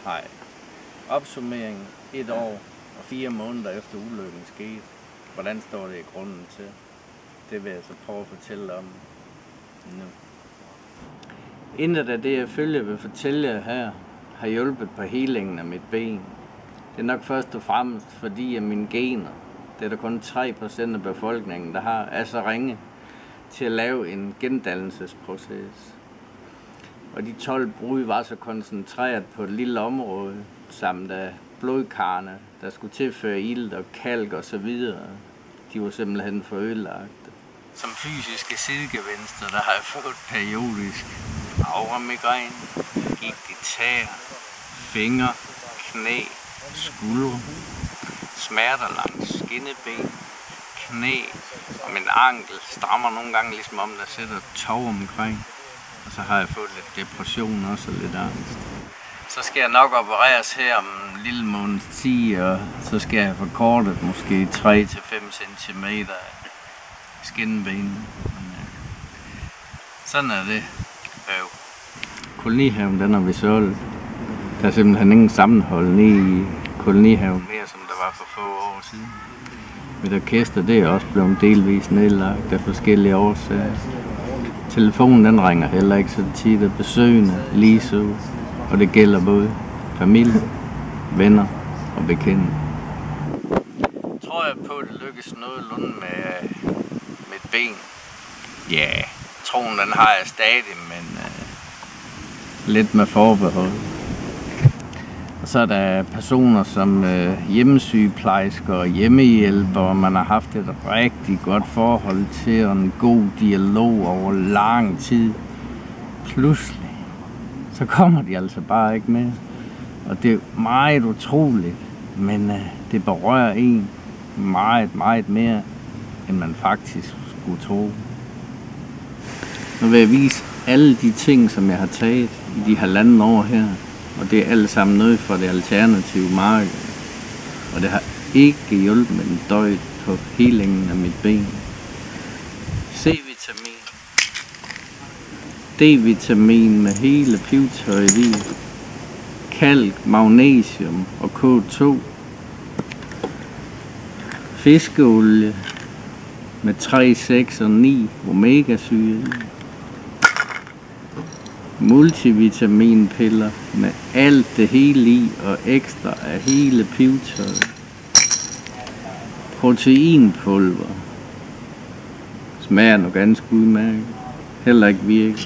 Nej. Opsummering 1 år og 4 måneder efter ulykken skete. Hvordan står det i grunden til? Det vil jeg så prøve at fortælle om nu. Intet af det, jeg følger vil fortælle jer her, har hjulpet på helingen af mit ben. Det er nok først og fremmest fordi, at mine gener, det er der kun 3% af befolkningen, der har, er så ringe til at lave en gendannelsesproces. Og de 12 brud var så koncentreret på et lille område, samt af blodkarne, der skulle tilføre ilt og kalk og så videre. De var simpelthen for ødelagte. Som fysiske sidegevinster, der har jeg fået periodisk auremigræn, gigt i tæer, fingre, knæ, skuldre, smerter langs skinneben, knæ og min ankel strammer nogle gange ligesom om der sætter tov omkring. Og så har jeg fået lidt depression også og lidt angst. Så skal jeg nok opereres her om en lille måneds tid, og så skal jeg have forkortet måske 3-5 cm skinneben. Sådan er det. Kolonihaven, den er vi solgt. Der er simpelthen ingen sammenhold nede i kolonihaven mere, som der var for få år siden. Mit orkester, det er også blevet delvis nedlagt af forskellige årsager. Telefonen, den ringer heller ikke så tit, og besøgende lige så. Og det gælder både familie, venner og bekendte. Tror jeg på, at det lykkes nogenlunde med mit ben? Ja, troen den har jeg stadig, men lidt med forbehold. Og så er der personer som hjemmesygeplejersker og hjemmehjælpere, man har haft et rigtig godt forhold til og en god dialog over lang tid. Pludselig så kommer de altså bare ikke med. Og det er meget utroligt, men det berører en meget, meget mere, end man faktisk skulle tro. Nu vil jeg vise alle de ting, som jeg har taget i de 1,5 år her. Og det er alt sammen noget fra det alternative marked. Og det har ikke hjulpet med en døjt på helingen af mit ben. C-vitamin. D-vitamin med hele pivtøjet i. Kalk, magnesium og K2. Fiskeolie med 3, 6 og 9 omegasyre i. Multivitaminpiller med alt det hele i og ekstra af hele pivtøjet. Proteinpulver. Smager nu ganske udmærket. Heller ikke virker.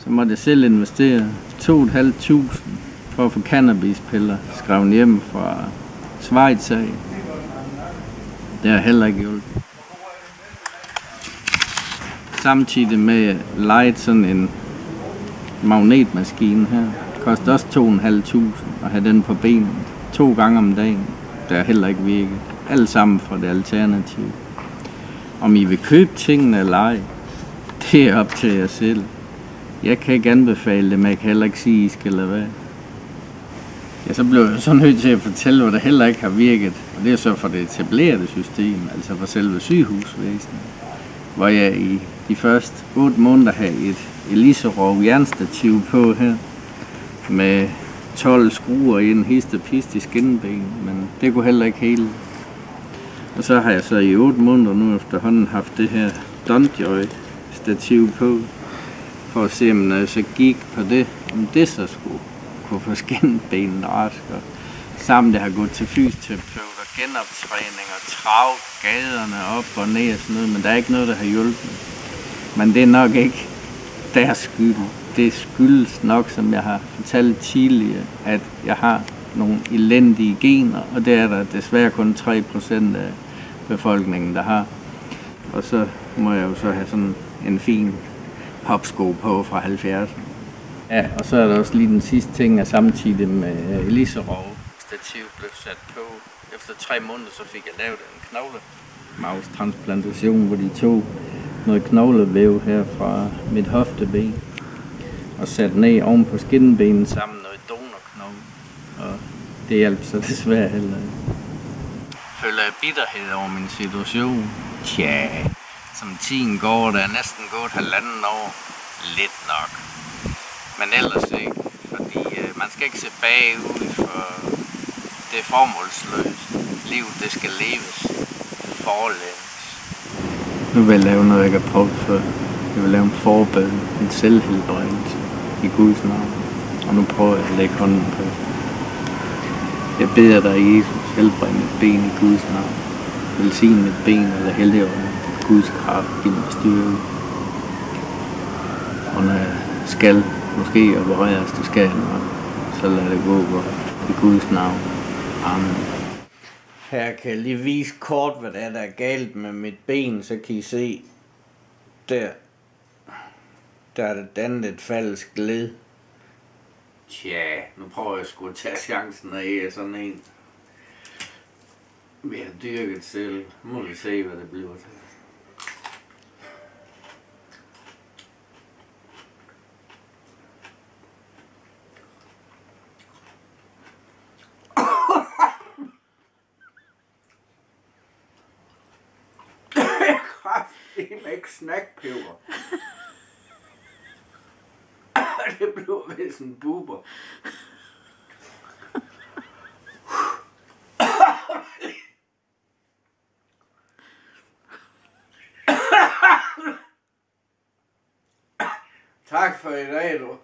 Så måtte jeg selv investere 2.500 for at få cannabispiller skrevet hjem fra Schweiz af. Det har heller ikke hjulpet. Samtidig med lejet sådan en magnetmaskine her. Det koster også 2.500 at have den på benet 2 gange om dagen. Det har heller ikke virket. Alt sammen fra det alternative. Om I vil købe tingene eller ej, det er op til jer selv. Jeg kan ikke anbefale det, men jeg kan heller ikke sige, at I skal lade være. Ja, så blev jeg så nødt til at fortælle, hvad der heller ikke har virket. Og det er så for det etablerede system, altså for selve sygehusvæsenet. Hvor jeg i de første 8 måneder havde et Eliserov jernstativ på her. Med 12 skruer i en hist og pist i skinneben, men det kunne heller ikke hele. Og så har jeg så i 8 måneder nu efterhånden haft det her Donjoy stativ på. For at se, om når jeg så gik på det, om det så skulle kunne få skinnebenen rask. Og sammen det har gået til fysioterapeut og genoptræning og trav gaderne op og ned og sådan noget, men der er ikke noget, der har hjulpet. Men det er nok ikke deres skyld. Det skyldes nok, som jeg har fortalt tidligere, at jeg har nogle elendige gener, og det er der desværre kun 3% af befolkningen, der har. Og så må jeg jo så have sådan en fin hopsko på fra 70'erne. Ja, og så er der også lige den sidste ting, at samtidig med Eliserov stativ blev sat på. Efter 3 måneder, så fik jeg lavet en knoglemarvstransplantation, hvor de tog noget knoglevæv her fra mit hofteben og satte ned oven på skinnebenen sammen med noget donorknogle. Og det hjalp så desværre heller ikke. Føler jeg bitterhed over min situation? Tja, som tiden går, der er næsten gået 1,5 år. Lidt nok. Men ellers ikke, fordi man skal ikke se bagud, for det er formålsløst. Livet, det skal leves forlæns. Nu vil jeg lave noget, jeg ikke har prøvet før. Jeg vil lave en forbøn, en selvhelbredelse i Guds navn. Og nu prøver jeg at lægge hånden på. Jeg beder dig, Jesus, helbred mit ben i Guds navn. Velsign mit ben eller helligånden. Guds kraft, giv mig styrke. Og når jeg skal måske opereres, det skal jeg nok, så lad det gå godt. I Guds navn. Amen. Her kan jeg lige vise kort, hvad der er galt med mit ben, så kan I se, der er det dannet et falsk led. Tja, nu prøver jeg sgu at tage chancen af sådan en. Vi har dyrket selv. Nu må vi se, hvad det bliver til. Det er ikke snackpeber. Det blev vist en buber. Tak for i dag, du.